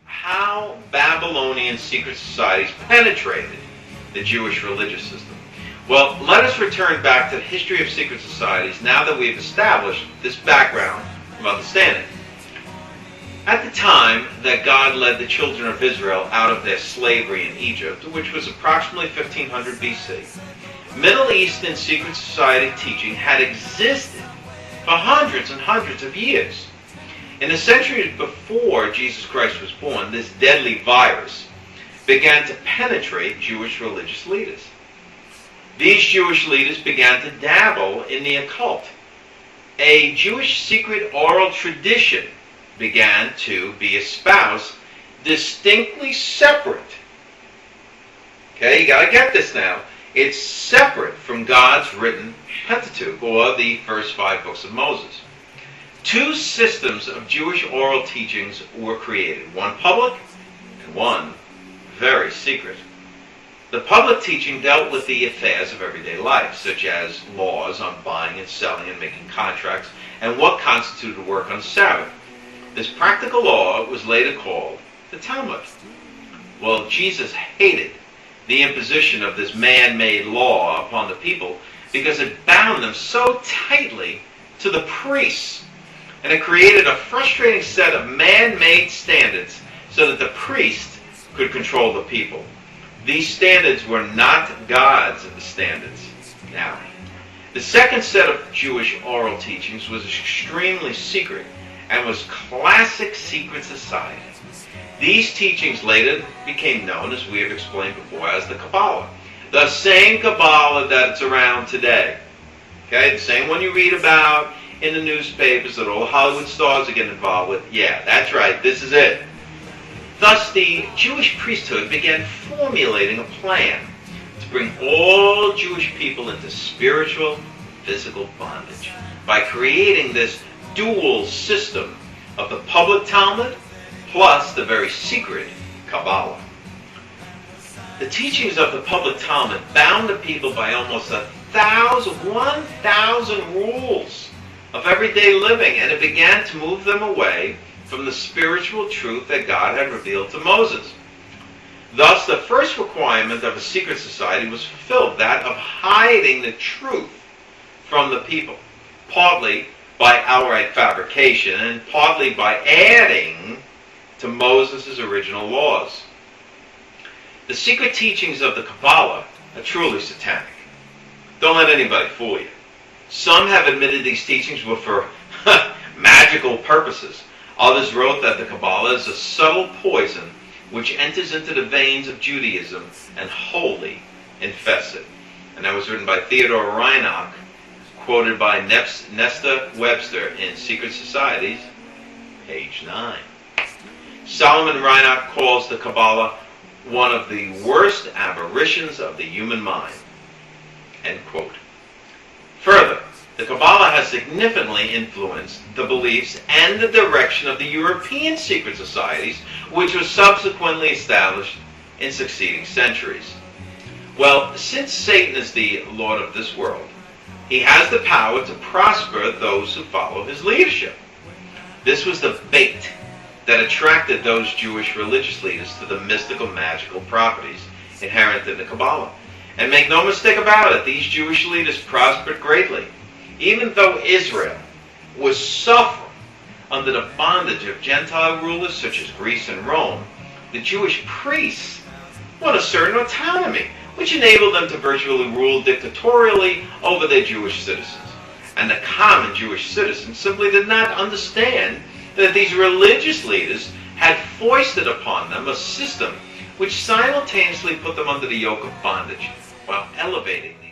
how Babylonian secret societies penetrated the Jewish religious system. Well, let us return back to the history of secret societies now that we've established this background of understanding. At the time that God led the children of Israel out of their slavery in Egypt, which was approximately 1500 BC, Middle Eastern secret society teaching had existed for hundreds and hundreds of years. In the centuries before Jesus Christ was born, this deadly virus began to penetrate Jewish religious leaders. These Jewish leaders began to dabble in the occult. A Jewish secret oral tradition began to be espoused, distinctly separate. Okay, you got to get this now. It's separate from God's written Pentateuch, or the first 5 books of Moses. 2 systems of Jewish oral teachings were created, one public and one very secret. The public teaching dealt with the affairs of everyday life, such as laws on buying and selling and making contracts, and what constituted work on the Sabbath. This practical law was later called the Talmud. Well, Jesus hated the imposition of this man-made law upon the people because it bound them so tightly to the priests, and it created a frustrating set of man-made standards so that the priest could control the people. These standards were not God's standards. Now, the second set of Jewish oral teachings was extremely secret and was classic secret society. These teachings later became known, as we have explained before, as the Kabbalah. The same Kabbalah that's around today. Okay, the same one you read about in the newspapers that all Hollywood stars are getting involved with. Yeah, that's right, this is it. Thus, the Jewish priesthood began formulating a plan to bring all Jewish people into spiritual, physical bondage by creating this dual system of the public Talmud plus the very secret Kabbalah. The teachings of the public Talmud bound the people by almost 1,000 rules of everyday living, and it began to move them away from the spiritual truth that God had revealed to Moses. Thus, the first requirement of a secret society was fulfilled, that of hiding the truth from the people, partly by outright fabrication and partly by adding to Moses' original laws. The secret teachings of the Kabbalah are truly satanic. Don't let anybody fool you. Some have admitted these teachings were for magical purposes. Others wrote that the Kabbalah is a subtle poison which enters into the veins of Judaism and wholly infests it. And that was written by Theodore Reinach, quoted by Nesta Webster in Secret Societies, page 9. Solomon Reinach calls the Kabbalah one of the worst aberrations of the human mind. End quote. Further, the Kabbalah has significantly influenced the beliefs and the direction of the European secret societies, which were subsequently established in succeeding centuries. Well, since Satan is the Lord of this world, he has the power to prosper those who follow his leadership. This was the bait that attracted those Jewish religious leaders to the mystical, magical properties inherent in the Kabbalah. And make no mistake about it, these Jewish leaders prospered greatly. Even though Israel was suffering under the bondage of Gentile rulers such as Greece and Rome, the Jewish priests won a certain autonomy, which enabled them to virtually rule dictatorially over their Jewish citizens. And the common Jewish citizen simply did not understand that these religious leaders had foisted upon them a system which simultaneously put them under the yoke of bondage while elevating the